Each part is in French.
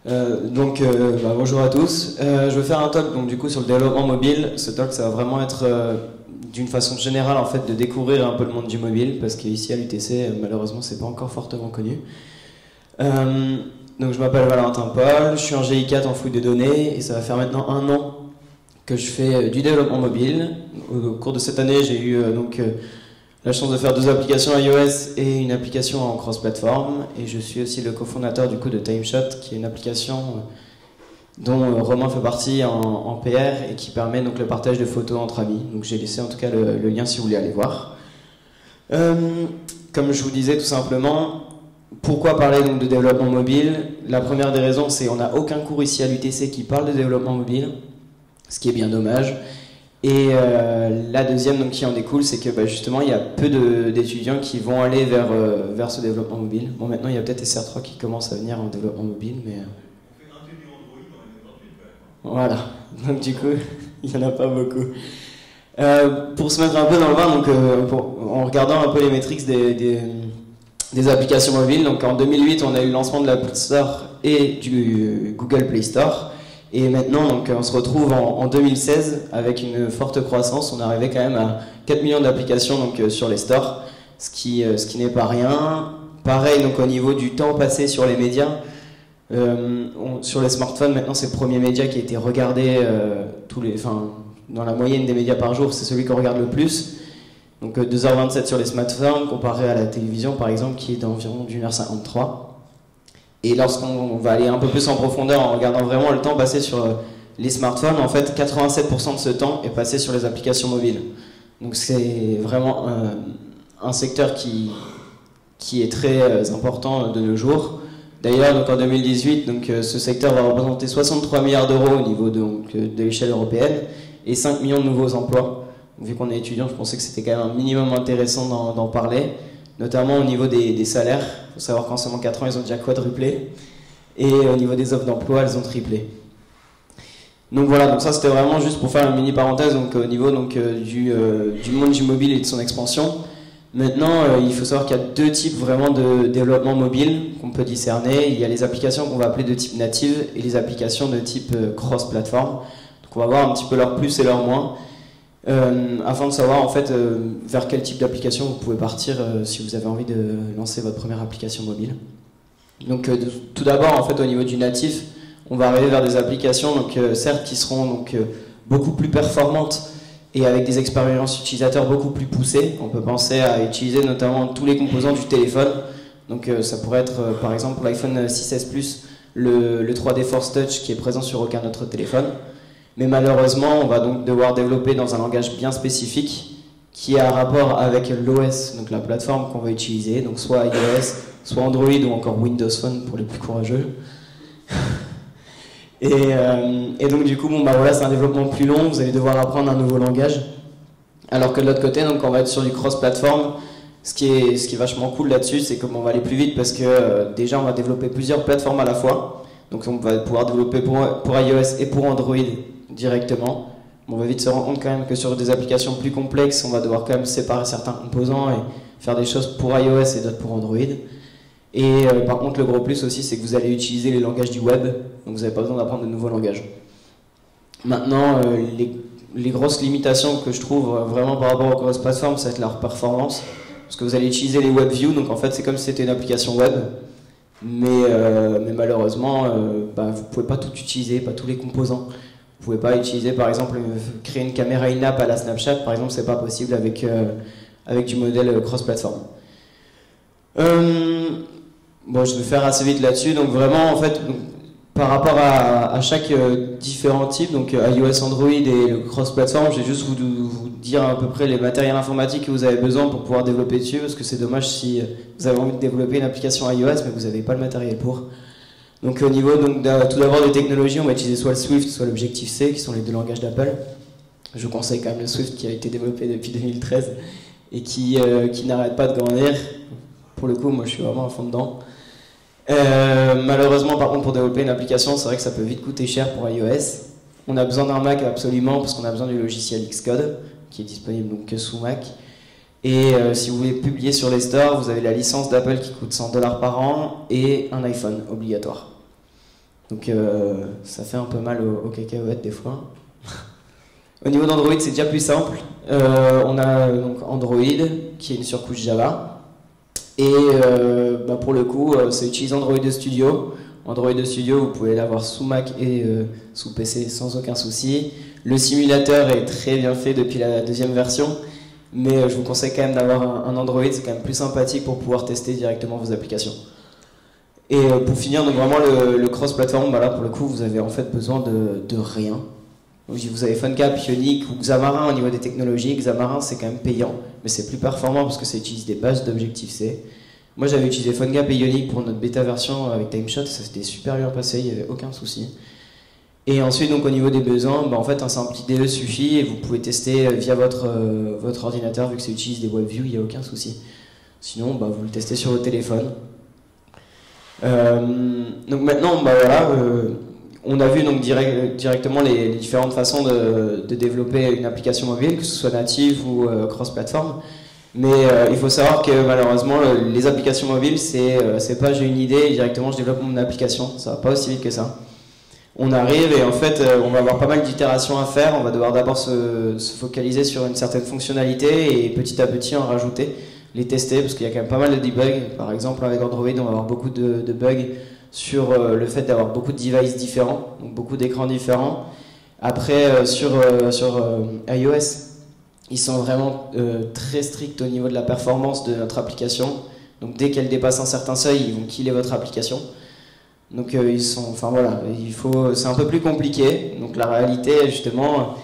Bonjour à tous. Je vais faire un talk donc, du coup, sur le développement mobile. Ce talk, ça va vraiment être d'une façon générale en fait, de découvrir un peu le monde du mobile, parce qu'ici à l'UTC, malheureusement, c'est pas encore fortement connu. Donc je m'appelle Valentin Paul, je suis en GI4 en fouille de données, et ça va faire maintenant 1 an que je fais du développement mobile. Au cours de cette année, j'ai eu la chance de faire 2 applications iOS et une application en cross-platform, et je suis aussi le cofondateur du coup de TimeShot, qui est une application dont Romain fait partie en PR et qui permet donc le partage de photos entre amis. Donc j'ai laissé en tout cas le lien si vous voulez aller voir. Comme je vous disais tout simplement, pourquoi parler donc de développement mobile? La première des raisons, c'est qu'on n'a aucun cours ici à l'UTC qui parle de développement mobile, ce qui est bien dommage. Et la deuxième donc, qui en découle, c'est que justement il y a peu d'étudiants qui vont aller vers ce développement mobile. Bon, maintenant il y a peut-être SR3 qui commence à venir en développement mobile, mais... Voilà, donc du coup, il n'y en a pas beaucoup. Pour se mettre un peu dans le bain, donc, en regardant un peu les métriques des applications mobiles, donc en 2008 on a eu le lancement de l'Apple Store et du Google Play Store. Et maintenant, donc, on se retrouve en 2016 avec une forte croissance. On est arrivé quand même à 4 millions d'applications sur les stores, ce qui n'est pas rien. Pareil, donc, au niveau du temps passé sur les médias, sur les smartphones, maintenant, c'est le premier média qui a été regardé dans la moyenne des médias par jour, c'est celui qu'on regarde le plus. Donc 2h27 sur les smartphones, comparé à la télévision, par exemple, qui est d'environ 1h53. Et lorsqu'on va aller un peu plus en profondeur en regardant vraiment le temps passé sur les smartphones, en fait 87% de ce temps est passé sur les applications mobiles. Donc c'est vraiment un secteur qui est très important de nos jours. D'ailleurs, donc en 2018, ce secteur va représenter 63 milliards d'euros au niveau de l'échelle européenne et 5 millions de nouveaux emplois. Donc, vu qu'on est étudiant, je pensais que c'était quand même un minimum intéressant d'en parler, notamment au niveau des salaires. Il faut savoir qu'en seulement 4 ans, ils ont déjà quadruplé. Et au niveau des offres d'emploi, elles ont triplé. Donc voilà, donc ça c'était vraiment juste pour faire une mini parenthèse au niveau du monde du mobile et de son expansion. Maintenant, il faut savoir qu'il y a 2 types vraiment de développement mobile qu'on peut discerner. Il y a les applications qu'on va appeler de type native et les applications de type cross-platform. Donc on va voir un petit peu leurs plus et leurs moins. Afin de savoir en fait vers quel type d'application vous pouvez partir si vous avez envie de lancer votre première application mobile. Donc tout d'abord en fait au niveau du natif, on va arriver vers des applications certes qui seront beaucoup plus performantes et avec des expériences utilisateurs beaucoup plus poussées. On peut penser à utiliser notamment tous les composants du téléphone. Donc ça pourrait être par exemple pour l'iPhone 6S Plus le 3D Force Touch qui est présent sur aucun autre téléphone. Mais malheureusement, on va donc devoir développer dans un langage bien spécifique qui a un rapport avec l'OS, donc la plateforme qu'on va utiliser, donc soit iOS, soit Android ou encore Windows Phone pour les plus courageux. et donc du coup, voilà, c'est un développement plus long, vous allez devoir apprendre un nouveau langage. Alors que de l'autre côté, donc, on va être sur du cross-platform. Ce qui est vachement cool là-dessus, c'est qu'on va aller plus vite parce que déjà on va développer plusieurs plateformes à la fois. Donc on va pouvoir développer pour iOS et pour Android directement. On va vite se rendre compte quand même que sur des applications plus complexes, on va devoir quand même séparer certains composants et faire des choses pour iOS et d'autres pour Android. Et par contre, le gros plus aussi, c'est que vous allez utiliser les langages du web, donc vous n'avez pas besoin d'apprendre de nouveaux langages. Maintenant, les grosses limitations que je trouve vraiment par rapport aux grosses plateformes, ça va être leur performance, parce que vous allez utiliser les WebView, donc en fait c'est comme si c'était une application web, mais malheureusement, vous ne pouvez pas tout utiliser, pas tous les composants. Vous ne pouvez pas utiliser, par exemple, créer une caméra in-app à la Snapchat, par exemple, c'est pas possible avec du modèle cross-platform. Bon, je vais faire assez vite là-dessus. Donc vraiment, en fait, par rapport à chaque différent type, donc iOS, Android et le cross-platform, je vais juste vous dire à peu près les matériels informatiques que vous avez besoin pour pouvoir développer dessus, parce que c'est dommage si vous avez envie de développer une application iOS, mais vous n'avez pas le matériel pour. Donc au niveau tout d'abord des technologies, on va utiliser soit le Swift, soit l'Objective-C, qui sont les 2 langages d'Apple. Je vous conseille quand même le Swift qui a été développé depuis 2013 et qui n'arrête pas de grandir. Pour le coup, moi je suis vraiment à fond dedans. Malheureusement, par contre, pour développer une application, c'est vrai que ça peut vite coûter cher pour iOS. On a besoin d'un Mac absolument, parce qu'on a besoin du logiciel Xcode, qui est disponible donc que sous Mac. Et si vous voulez publier sur les stores, vous avez la licence d'Apple qui coûte $100 par an et un iPhone obligatoire. Donc ça fait un peu mal aux cacahuètes des fois. Au niveau d'Android, c'est déjà plus simple. On a donc Android, qui est une surcouche Java. Et pour le coup, ça utilise Android Studio. Android Studio, vous pouvez l'avoir sous Mac et sous PC sans aucun souci. Le simulateur est très bien fait depuis la deuxième version. Mais je vous conseille quand même d'avoir un Android, c'est quand même plus sympathique pour pouvoir tester directement vos applications. Et pour finir, donc vraiment le cross-platform, là pour le coup, vous avez en fait besoin de rien. Vous avez PhoneGap, Ionic ou Xamarin au niveau des technologies. Xamarin, c'est quand même payant, mais c'est plus performant parce que ça utilise des bases d'Objective-C. Moi, j'avais utilisé PhoneGap et Ionic pour notre bêta version avec TimeShot, ça s'était super bien passé, il n'y avait aucun souci. Et ensuite, donc, au niveau des besoins, en fait, un simple IDE suffit et vous pouvez tester via votre ordinateur, vu que ça utilise des WebView, il n'y a aucun souci. Sinon, vous le testez sur votre téléphone. Donc maintenant, voilà, on a vu donc directement les différentes façons de développer une application mobile, que ce soit native ou cross-platform. Mais il faut savoir que malheureusement, les applications mobiles, c'est pas j'ai une idée et directement je développe mon application. Ça va pas aussi vite que ça. On arrive et en fait, on va avoir pas mal d'itérations à faire. On va devoir d'abord se focaliser sur une certaine fonctionnalité et petit à petit en rajouter, les tester, parce qu'il y a quand même pas mal de debugs. Par exemple, avec Android, on va avoir beaucoup de bugs sur le fait d'avoir beaucoup de devices différents, donc beaucoup d'écrans différents. Après, sur iOS, ils sont vraiment très stricts au niveau de la performance de notre application. Donc dès qu'elle dépasse un certain seuil, ils vont killer votre application. Donc c'est un peu plus compliqué. Donc la réalité, justement,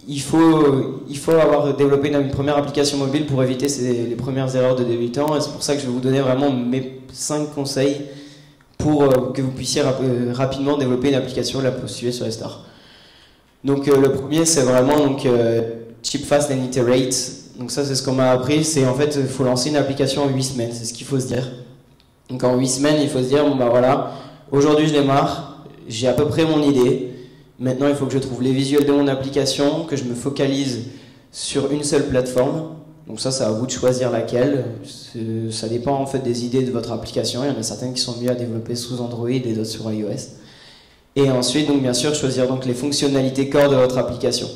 il faut avoir développé une première application mobile pour éviter les premières erreurs de débutant. Et c'est pour ça que je vais vous donner vraiment mes 5 conseils pour que vous puissiez rapidement développer une application et la postuler sur les stores. Donc le premier, c'est vraiment cheap, fast and iterate. Donc ça, c'est ce qu'on m'a appris. C'est en fait, il faut lancer une application en 8 semaines. C'est ce qu'il faut se dire. Donc en 8 semaines, il faut se dire, voilà, aujourd'hui je démarre, j'ai à peu près mon idée. Maintenant, il faut que je trouve les visuels de mon application, que je me focalise sur une seule plateforme. Donc ça, c'est à vous de choisir laquelle. Ça dépend en fait des idées de votre application. Il y en a certaines qui sont mieux à développer sous Android et d'autres sur iOS. Et ensuite, donc bien sûr, choisir donc les fonctionnalités core de votre application.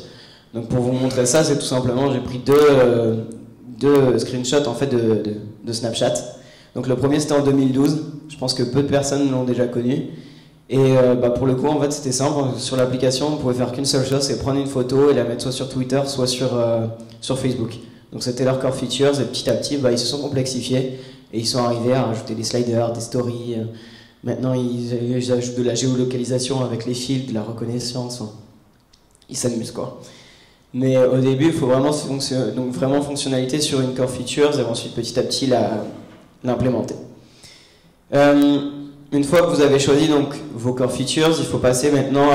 Donc pour vous montrer ça, c'est tout simplement, j'ai pris deux screenshots en fait de Snapchat. Donc le premier, c'était en 2012. Je pense que peu de personnes l'ont déjà connu. Et pour le coup, en fait, c'était simple. Sur l'application, on pouvait faire qu'une seule chose, c'est prendre une photo et la mettre soit sur Twitter, soit sur Facebook. Donc c'était leur core features, et petit à petit, ils se sont complexifiés et ils sont arrivés à rajouter des sliders, des stories. Maintenant, ils ajoutent de la géolocalisation avec les fils, de la reconnaissance. Ils s'amusent, quoi. Mais au début, il faut vraiment fonctionnalité sur une core features et ensuite petit à petit l'implémenter. Une fois que vous avez choisi donc vos core features, il faut passer maintenant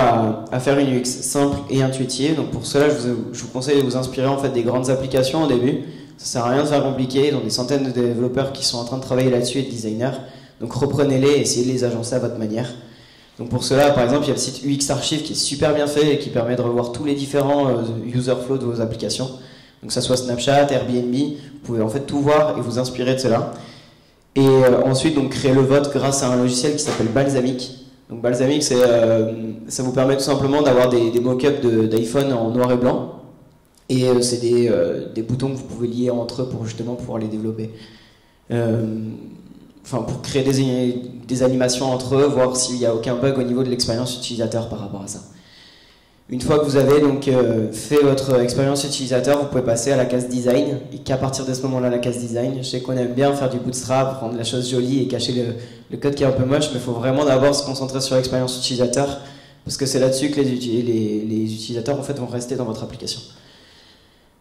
à faire une UX simple et intuitive. Donc pour cela, je vous conseille de vous inspirer en fait des grandes applications au début. Ça sert à rien de faire compliqué. Ils ont des centaines de développeurs qui sont en train de travailler là-dessus et de designers. Donc reprenez-les et essayez de les agencer à votre manière. Donc pour cela, par exemple, il y a le site UX Archive qui est super bien fait et qui permet de revoir tous les différents user flows de vos applications. Donc que ça soit Snapchat, Airbnb, vous pouvez en fait tout voir et vous inspirer de cela. Et ensuite, donc, créer le vote grâce à un logiciel qui s'appelle Balsamiq. Donc Balsamiq, ça vous permet tout simplement d'avoir des mock-ups d'iPhone en noir et blanc. Et c'est des boutons que vous pouvez lier entre eux pour justement pouvoir les développer. Pour créer des animations entre eux, voir s'il n'y a aucun bug au niveau de l'expérience utilisateur par rapport à ça. Une fois que vous avez donc fait votre expérience utilisateur, vous pouvez passer à la case design et qu'à partir de ce moment-là, la case design, je sais qu'on aime bien faire du bootstrap, rendre la chose jolie et cacher le code qui est un peu moche, mais il faut vraiment d'abord se concentrer sur l'expérience utilisateur parce que c'est là-dessus que les utilisateurs en fait vont rester dans votre application.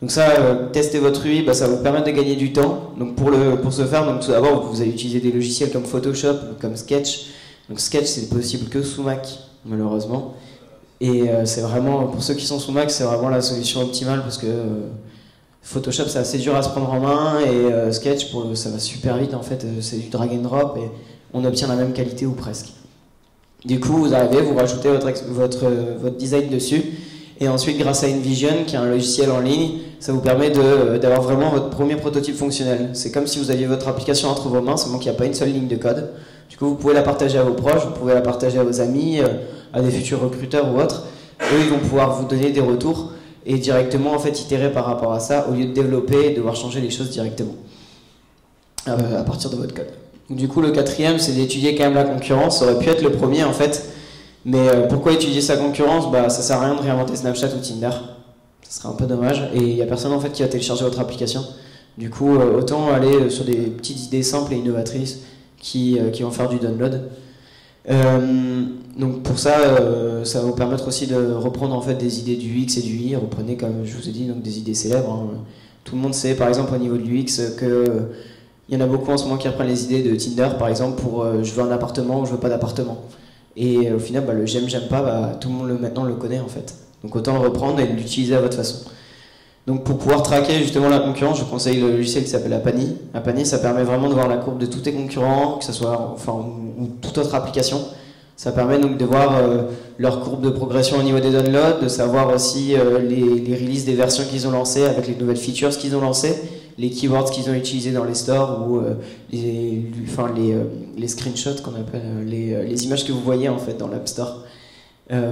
Donc ça, tester votre UI, ça va vous permettre de gagner du temps. Donc pour ce faire, donc tout d'abord, vous allez utiliser des logiciels comme Photoshop, comme Sketch. Donc Sketch, c'est possible que sous Mac, malheureusement. Et c'est vraiment, pour ceux qui sont sous Mac, c'est vraiment la solution optimale parce que Photoshop, c'est assez dur à se prendre en main et Sketch, ça va super vite en fait, c'est du drag and drop et on obtient la même qualité ou presque. Du coup, vous arrivez, vous rajoutez votre design dessus et ensuite, grâce à InVision, qui est un logiciel en ligne, ça vous permet d'avoir vraiment votre premier prototype fonctionnel. C'est comme si vous aviez votre application entre vos mains, seulement qu'il n'y a pas une seule ligne de code. Du coup, vous pouvez la partager à vos proches, vous pouvez la partager à vos amis, à des futurs recruteurs ou autres. Eux, ils vont pouvoir vous donner des retours et directement en fait itérer par rapport à ça au lieu de développer et devoir changer les choses directement à partir de votre code. Du coup, le quatrième, c'est d'étudier quand même la concurrence. Ça aurait pu être le premier en fait, mais pourquoi étudier sa concurrence? Bah, ça sert à rien de réinventer Snapchat ou Tinder. Ce serait un peu dommage et il n'y a personne en fait qui va télécharger votre application. Du coup, autant aller sur des petites idées simples et innovatrices qui vont faire du download. Donc pour ça, ça va vous permettre aussi de reprendre en fait des idées du X et du Y. Reprenez, comme je vous ai dit, donc des idées célèbres. Hein. Tout le monde sait, par exemple, au niveau de l'UX, que il y en a beaucoup en ce moment qui reprennent les idées de Tinder, par exemple, pour je veux un appartement ou je veux pas d'appartement. Et au final, bah, le j'aime pas, bah, tout le monde maintenant le connaît en fait. Donc autant le reprendre et l'utiliser à votre façon. Donc pour pouvoir traquer justement la concurrence, je vous conseille le logiciel qui s'appelle Apani. Apani, ça permet vraiment de voir la courbe de tous tes concurrents, que ce soit enfin ou toute autre application. Ça permet donc de voir leur courbe de progression au niveau des downloads, de savoir aussi les releases des versions qu'ils ont lancées avec les nouvelles features qu'ils ont lancées, les keywords qu'ils ont utilisés dans les stores ou les screenshots qu'on appelle les images que vous voyez en fait dans l'App Store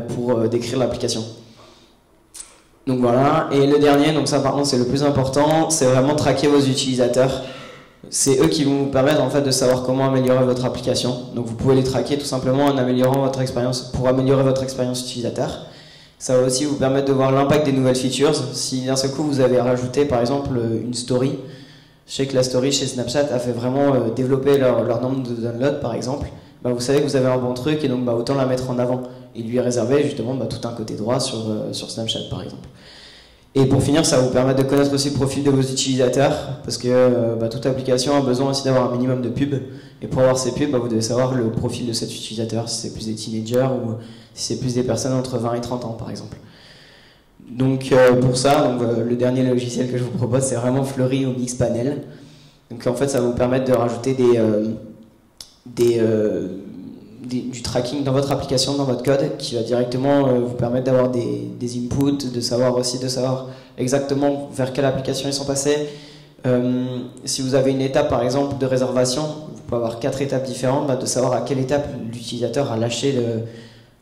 pour décrire l'application. Donc voilà, et le dernier, donc ça par contre c'est le plus important, c'est vraiment traquer vos utilisateurs. C'est eux qui vont vous permettre en fait de savoir comment améliorer votre application. Donc vous pouvez les traquer tout simplement en améliorant votre expérience, pour améliorer votre expérience utilisateur. Ça va aussi vous permettre de voir l'impact des nouvelles features. Si d'un seul coup vous avez rajouté par exemple une story, je sais que la story chez Snapchat a fait vraiment développer leur nombre de downloads par exemple, bah, vous savez que vous avez un bon truc et donc bah, autant la mettre en avant et lui réserver justement bah, tout un côté droit sur Snapchat par exemple. Et pour finir, ça va vous permettre de connaître aussi le profil de vos utilisateurs, parce que bah, toute application a besoin aussi d'avoir un minimum de pubs. Et pour avoir ces pubs, bah, vous devez savoir le profil de cet utilisateur, si c'est plus des teenagers ou si c'est plus des personnes entre 20 et 30 ans, par exemple. Donc pour ça, le dernier logiciel que je vous propose, c'est vraiment Fleury ou Mixpanel. Donc en fait, ça va vous permettre de rajouter du tracking dans votre application, dans votre code, qui va directement vous permettre d'avoir des inputs, de savoir exactement vers quelle application ils sont passés. Si vous avez une étape par exemple de réservation, vous pouvez avoir 4 étapes différentes, bah, de savoir à quelle étape l'utilisateur a lâché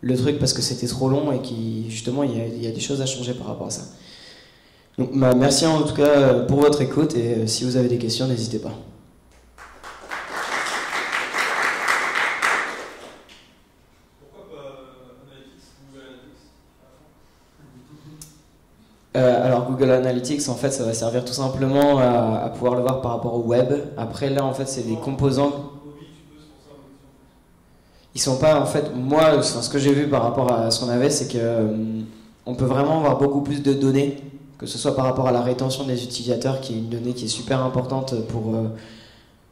le truc parce que c'était trop long et qui justement il y a des choses à changer par rapport à ça. Donc bah, merci en tout cas pour votre écoute et si vous avez des questions, n'hésitez pas. Alors Google Analytics, en fait, ça va servir tout simplement à pouvoir le voir par rapport au web. Après, là, en fait, c'est des composants. Ils sont pas, en fait, moi, ce que j'ai vu par rapport à ce qu'on avait, c'est que on peut vraiment avoir beaucoup plus de données, que ce soit par rapport à la rétention des utilisateurs, qui est une donnée qui est super importante pour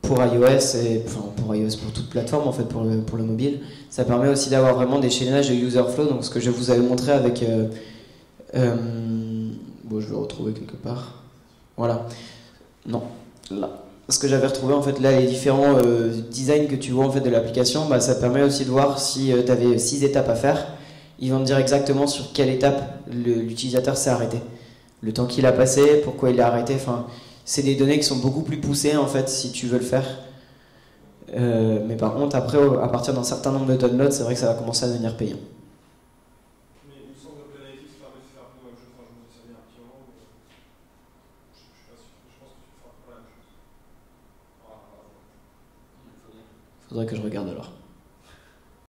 iOS et enfin pour iOS, pour toute plateforme, en fait, pour le mobile. Ça permet aussi d'avoir vraiment des chaînages de user flow. Donc, ce que je vous avais montré avec bon, je vais le retrouver quelque part. Voilà. Non, là. Ce que j'avais retrouvé, en fait, là, les différents designs que tu vois en fait, de l'application, bah, ça permet aussi de voir si tu avais 6 étapes à faire. Ils vont te dire exactement sur quelle étape l'utilisateur s'est arrêté. Le temps qu'il a passé, pourquoi il a arrêté. Enfin, c'est des données qui sont beaucoup plus poussées, en fait, si tu veux le faire. Mais par contre, après, à partir d'un certain nombre de downloads, c'est vrai que ça va commencer à devenir payant. Faudrait que je regarde alors.